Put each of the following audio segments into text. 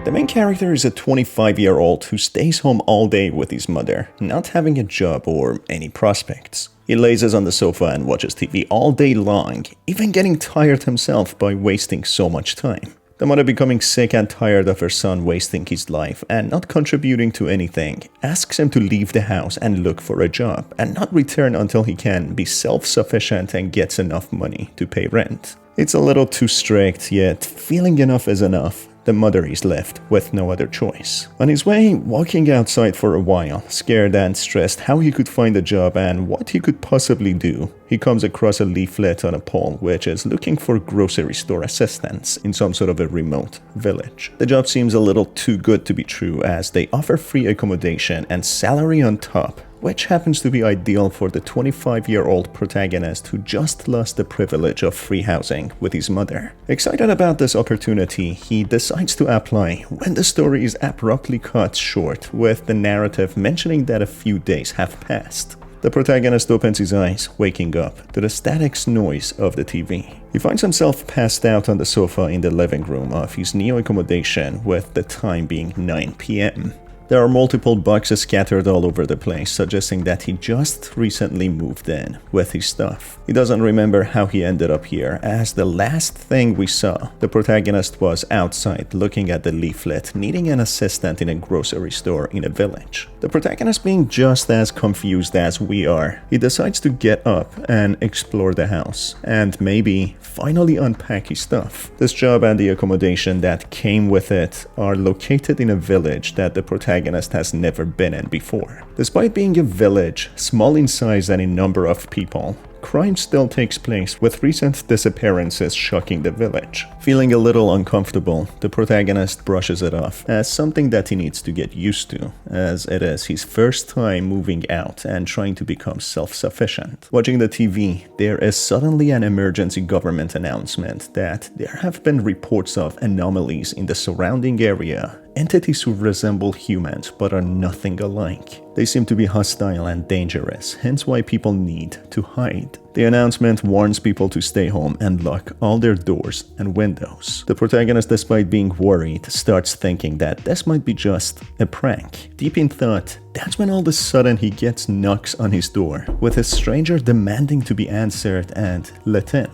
The main character is a 25-year-old who stays home all day with his mother, not having a job or any prospects. He lazes on the sofa and watches TV all day long, even getting tired himself by wasting so much time. The mother, becoming sick and tired of her son wasting his life and not contributing to anything, asks him to leave the house and look for a job and not return until he can be self-sufficient and gets enough money to pay rent. It's a little too strict, yet feeling enough is enough. The mother is left with no other choice. On his way, walking outside for a while, scared and stressed how he could find a job and what he could possibly do, he comes across a leaflet on a pole which is looking for grocery store assistants in some sort of a remote village. The job seems a little too good to be true, as they offer free accommodation and salary on top, which happens to be ideal for the 25-year-old protagonist who just lost the privilege of free housing with his mother. Excited about this opportunity, he decides to apply when the story is abruptly cut short with the narrative mentioning that a few days have passed. The protagonist opens his eyes, waking up to the static noise of the TV. He finds himself passed out on the sofa in the living room of his new accommodation, with the time being 9 p.m. There are multiple boxes scattered all over the place, suggesting that he just recently moved in with his stuff. He doesn't remember how he ended up here, as the last thing we saw, the protagonist was outside looking at the leaflet, needing an assistant in a grocery store in a village. The protagonist, being just as confused as we are, he decides to get up and explore the house, and maybe finally unpack his stuff. This job and the accommodation that came with it are located in a village that the protagonist has never been in before. Despite being a village, small in size and in number of people, crime still takes place, with recent disappearances shocking the village. Feeling a little uncomfortable, the protagonist brushes it off as something that he needs to get used to, as it is his first time moving out and trying to become self-sufficient. Watching the TV, there is suddenly an emergency government announcement that there have been reports of anomalies in the surrounding area, entities who resemble humans but are nothing alike. They seem to be hostile and dangerous, hence why people need to hide. The announcement warns people to stay home and lock all their doors and windows. The protagonist, despite being worried, starts thinking that this might be just a prank. Deep in thought, that's when all of a sudden he gets knocks on his door, with a stranger demanding to be answered and let in.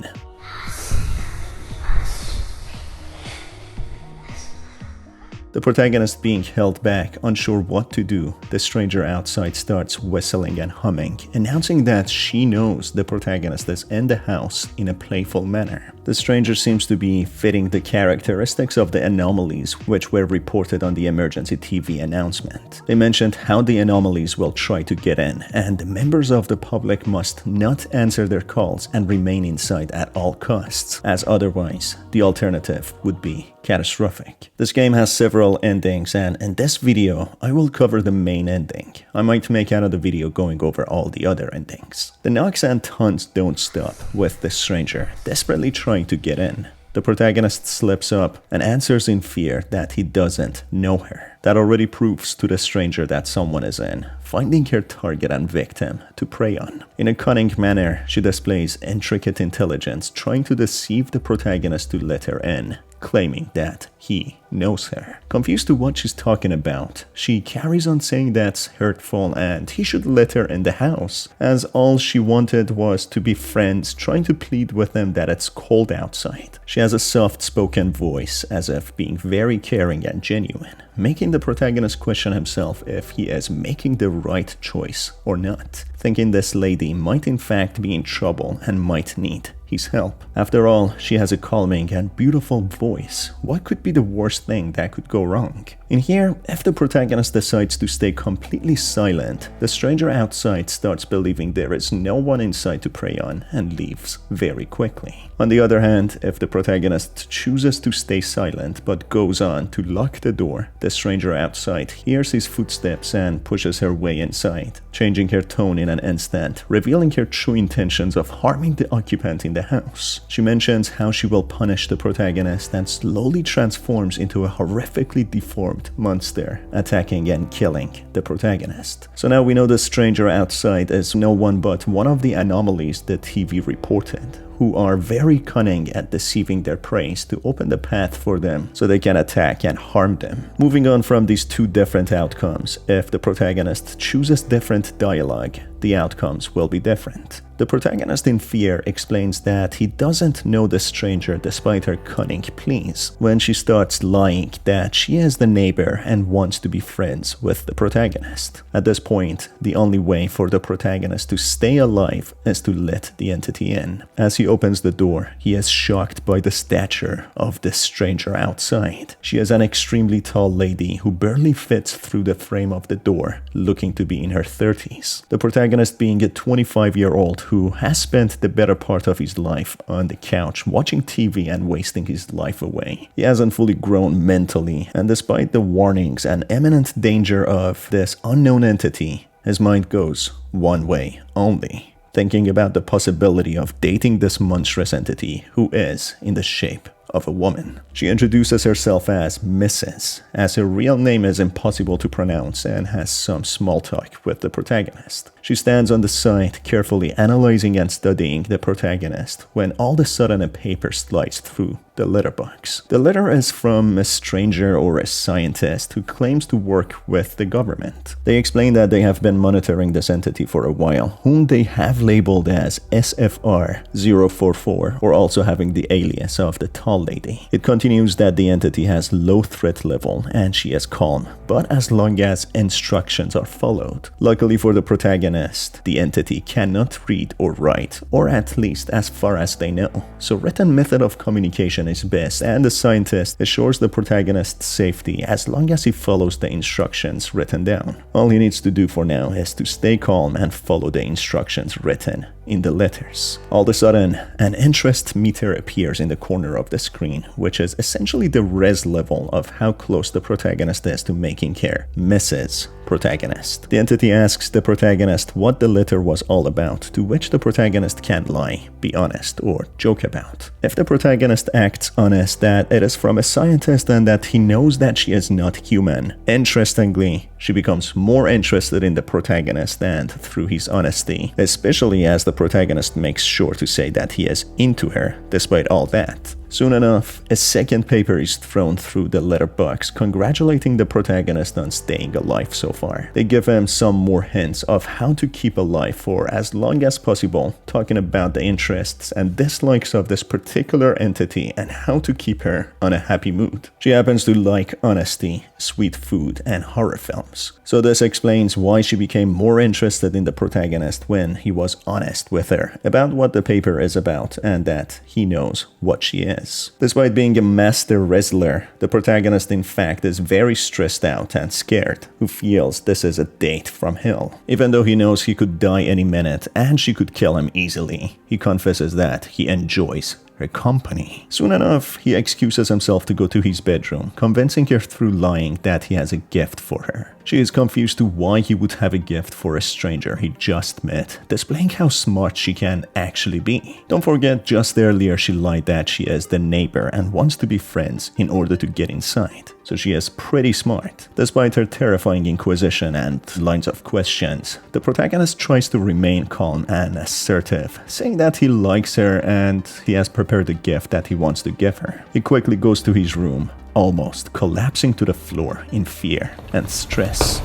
The protagonist, being held back, unsure what to do, the stranger outside starts whistling and humming, announcing that she knows the protagonist is in the house in a playful manner. The stranger seems to be fitting the characteristics of the anomalies which were reported on the emergency TV announcement. They mentioned how the anomalies will try to get in, and members of the public must not answer their calls and remain inside at all costs, as otherwise the alternative would be catastrophic. This game has several endings, and in this video I will cover the main ending. I might make another video going over all the other endings. The knocks and taunts don't stop, with the stranger desperately trying to get in. The protagonist slips up and answers in fear that he doesn't know her. That already proves to the stranger that someone is in, finding her target and victim to prey on. In a cunning manner, she displays intricate intelligence, trying to deceive the protagonist to let her in, claiming that he knows her. Confused to what she's talking about, she carries on saying that's hurtful and he should let her in the house, as all she wanted was to be friends, trying to plead with him that it's cold outside. She has a soft-spoken voice, as if being very caring and genuine, making the protagonist question himself if he is making the right choice or not, thinking this lady might in fact be in trouble and might need his help. After all, she has a calming and beautiful voice. What could be the worst thing that could go wrong? In here, if the protagonist decides to stay completely silent, the stranger outside starts believing there is no one inside to prey on and leaves very quickly. On the other hand, if the protagonist chooses to stay silent but goes on to lock the door, the stranger outside hears his footsteps and pushes her way inside, changing her tone in an instant, revealing her true intentions of harming the occupant in the house. She mentions how she will punish the protagonist and slowly transforms into a horrifically deformed monster, attacking and killing the protagonist. So now we know the stranger outside is no one but one of the anomalies the TV reported, who are very cunning at deceiving their prey to open the path for them so they can attack and harm them. Moving on from these two different outcomes, if the protagonist chooses different dialogue, the outcomes will be different. The protagonist in Fear explains that he doesn't know the stranger despite her cunning pleas, when she starts lying that she is the neighbor and wants to be friends with the protagonist. At this point, the only way for the protagonist to stay alive is to let the entity in. As he opens the door, he is shocked by the stature of the stranger outside. She is an extremely tall lady who barely fits through the frame of the door, looking to be in her 30s. The protagonist being a 25-year-old who has spent the better part of his life on the couch watching TV and wasting his life away. He hasn't fully grown mentally, and despite the warnings and imminent danger of this unknown entity, his mind goes one way only, thinking about the possibility of dating this monstrous entity who is in the shape of a woman. She introduces herself as Mrs., as her real name is impossible to pronounce, and has some small talk with the protagonist. She stands on the side, carefully analyzing and studying the protagonist, when all of a sudden a paper slides through the letterbox. The letter is from a stranger or a scientist who claims to work with the government. They explain that they have been monitoring this entity for a while, whom they have labeled as SFR-044, or also having the alias of the tall lady. It continues that the entity has low threat level and she is calm, but as long as instructions are followed. Luckily for the protagonist, the entity cannot read or write, or at least as far as they know. So written method of communication is best, and the scientist assures the protagonist's safety as long as he follows the instructions written down. All he needs to do for now is to stay calm and follow the instructions written in the letters. All of a sudden, an interest meter appears in the corner of the screen, which is essentially the res level of how close the protagonist is to making her Mrs. Protagonist. The entity asks the protagonist what the letter was all about, to which the protagonist can lie, be honest, or joke about. If the protagonist acts honest that it is from a scientist and that he knows that she is not human, interestingly, she becomes more interested in the protagonist and through his honesty, especially as the protagonist makes sure to say that he is into her despite all that. Soon enough, a second paper is thrown through the letterbox congratulating the protagonist on staying alive so far. They give him some more hints of how to keep alive for as long as possible, talking about the interests and dislikes of this particular entity and how to keep her on a happy mood. She happens to like honesty, sweet food, and horror films. So this explains why she became more interested in the protagonist when he was honest with her about what the paper is about and that he knows what she is. Despite being a master wrestler, the protagonist in fact is very stressed out and scared, who feels this is a date from hell. Even though he knows he could die any minute and she could kill him easily, he confesses that he enjoys her company. Soon enough, he excuses himself to go to his bedroom, convincing her through lying that he has a gift for her. She is confused to why he would have a gift for a stranger he just met, displaying how smart she can actually be. Don't forget, just earlier she lied that she is the neighbor and wants to be friends in order to get inside. So she is pretty smart. Despite her terrifying inquisition and lines of questions, the protagonist tries to remain calm and assertive, saying that he likes her and he has prepared a gift that he wants to give her. He quickly goes to his room, almost collapsing to the floor in fear and stress.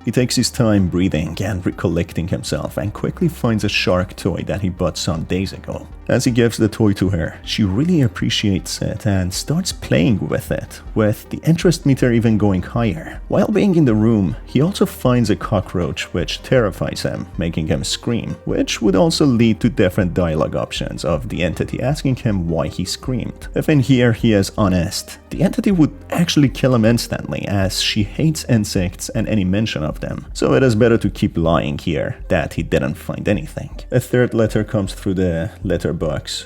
He takes his time breathing and recollecting himself and quickly finds a shark toy that he bought some days ago. As he gives the toy to her, she really appreciates it and starts playing with it, with the interest meter even going higher. While being in the room, he also finds a cockroach which terrifies him, making him scream, which would also lead to different dialogue options of the entity asking him why he screamed. If in here he is honest, the entity would actually kill him instantly as she hates insects and any mention of them. So it is better to keep lying here that he didn't find anything. A third letter comes through the letterbox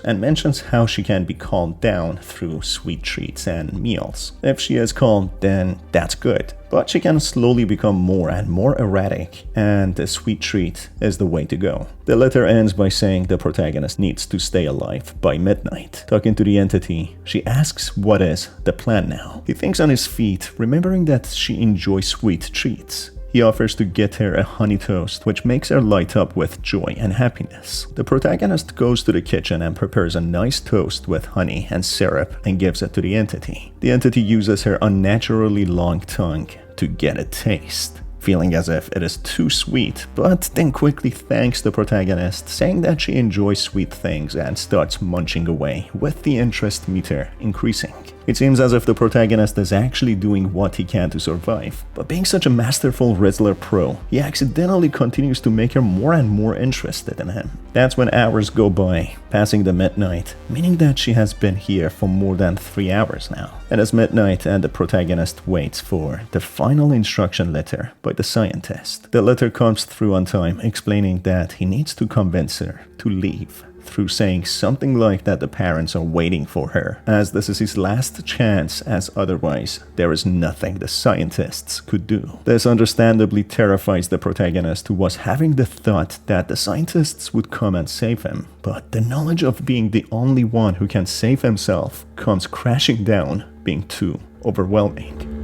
and mentions how she can be calmed down through sweet treats and meals. If she is calm, then that's good. But she can slowly become more and more erratic, and a sweet treat is the way to go. The letter ends by saying the protagonist needs to stay alive by midnight. Talking to the entity, she asks what is the plan now. He thinks on his feet, remembering that she enjoys sweet treats. He offers to get her a honey toast, which makes her light up with joy and happiness. The protagonist goes to the kitchen and prepares a nice toast with honey and syrup and gives it to the entity. The entity uses her unnaturally long tongue to get a taste, feeling as if it is too sweet, but then quickly thanks the protagonist, saying that she enjoys sweet things and starts munching away, with the interest meter increasing. It seems as if the protagonist is actually doing what he can to survive, but being such a masterful Riddler pro, he accidentally continues to make her more and more interested in him. That's when hours go by, passing the midnight, meaning that she has been here for more than 3 hours now. It is midnight and the protagonist waits for the final instruction letter by the scientist. The letter comes through on time, explaining that he needs to convince her to leave, through saying something like that the parents are waiting for her, as this is his last chance, as otherwise there is nothing the scientists could do. This understandably terrifies the protagonist, who was having the thought that the scientists would come and save him, but the knowledge of being the only one who can save himself comes crashing down, being too overwhelming.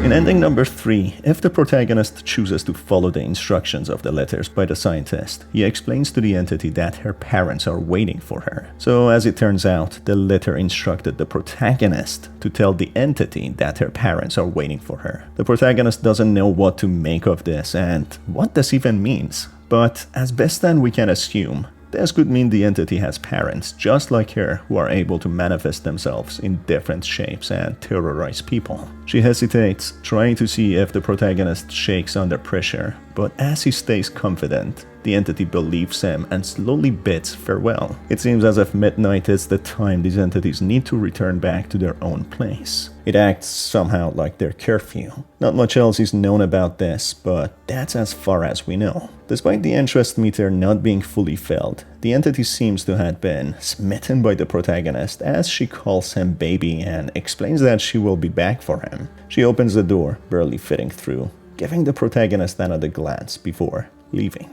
In ending number 3, if the protagonist chooses to follow the instructions of the letters by the scientist, he explains to the entity that her parents are waiting for her. So as it turns out, the letter instructed the protagonist to tell the entity that her parents are waiting for her. The protagonist doesn't know what to make of this and what this even means, but as best then we can assume, this could mean the entity has parents just like her who are able to manifest themselves in different shapes and terrorize people. She hesitates, trying to see if the protagonist shakes under pressure, but as he stays confident, the entity believes him and slowly bids farewell. It seems as if midnight is the time these entities need to return back to their own place. It acts somehow like their curfew. Not much else is known about this, but that's as far as we know. Despite the interest meter not being fully filled, the entity seems to have been smitten by the protagonist, as she calls him baby and explains that she will be back for him. She opens the door, barely fitting through, giving the protagonist another glance before leaving.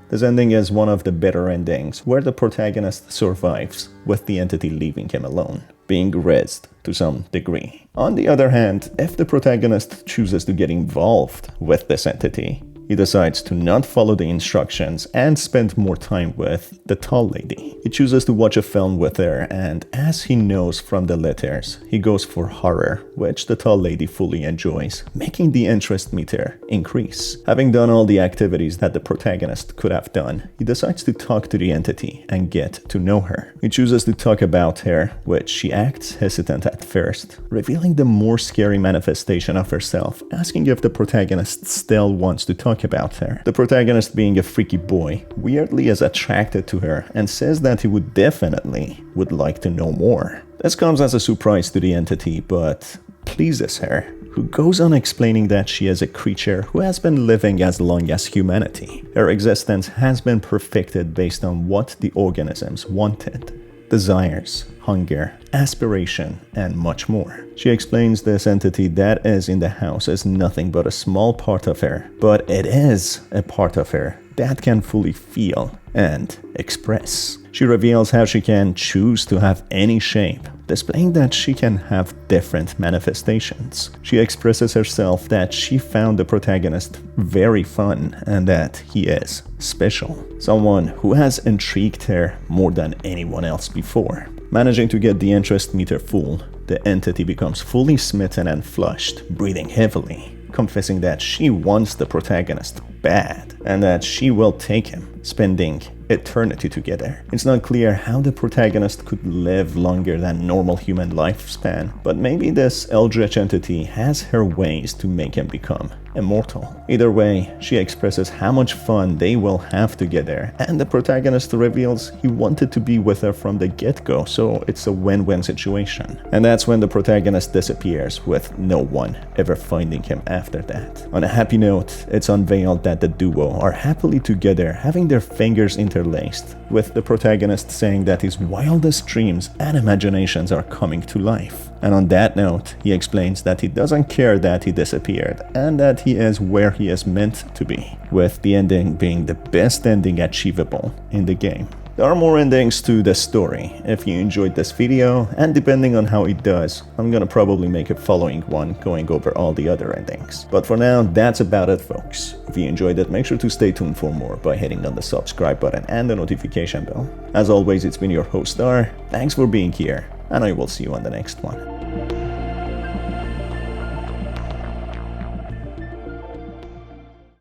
This ending is one of the better endings, where the protagonist survives, with the entity leaving him alone, being rizzed to some degree. On the other hand, if the protagonist chooses to get involved with this entity, he decides to not follow the instructions and spend more time with the tall lady. He chooses to watch a film with her, and as he knows from the letters, he goes for horror, which the tall lady fully enjoys, making the interest meter increase. Having done all the activities that the protagonist could have done, he decides to talk to the entity and get to know her. He chooses to talk about her, which she acts hesitant at first, revealing the more scary manifestation of herself, asking if the protagonist still wants to talk about her. The protagonist, being a freaky boy, weirdly is attracted to her and says that he would like to know more. This comes as a surprise to the entity, but pleases her, who goes on explaining that she is a creature who has been living as long as humanity. Her existence has been perfected based on what the organisms wanted: desires, hunger, aspiration, and much more. She explains this entity that is in the house is nothing but a small part of her, but it is a part of her that can fully feel and express. She reveals how she can choose to have any shape, displaying that she can have different manifestations. She expresses herself that she found the protagonist very fun and that he is special, someone who has intrigued her more than anyone else before. Managing to get the interest meter full, the entity becomes fully smitten and flushed, breathing heavily, confessing that she wants the protagonist bad and that she will take him, spending eternity together. It's not clear how the protagonist could live longer than normal human lifespan, but maybe this eldritch entity has her ways to make him become immortal. Either way, she expresses how much fun they will have together, and the protagonist reveals he wanted to be with her from the get-go, so it's a win-win situation. And that's when the protagonist disappears, with no one ever finding him after that. On a happy note, it's unveiled that the duo are happily together, having their fingers interlaced, with the protagonist saying that his wildest dreams and imaginations are coming to life. And on that note, he explains that he doesn't care that he disappeared, and that he is where he is meant to be, with the ending being the best ending achievable in the game. There are more endings to the story if you enjoyed this video, and depending on how it does, I'm gonna probably make a following one going over all the other endings. But for now, that's about it, folks. If you enjoyed it, make sure to stay tuned for more by hitting on the subscribe button and the notification bell. As always, it's been your host Star, thanks for being here, and I will see you on the next one.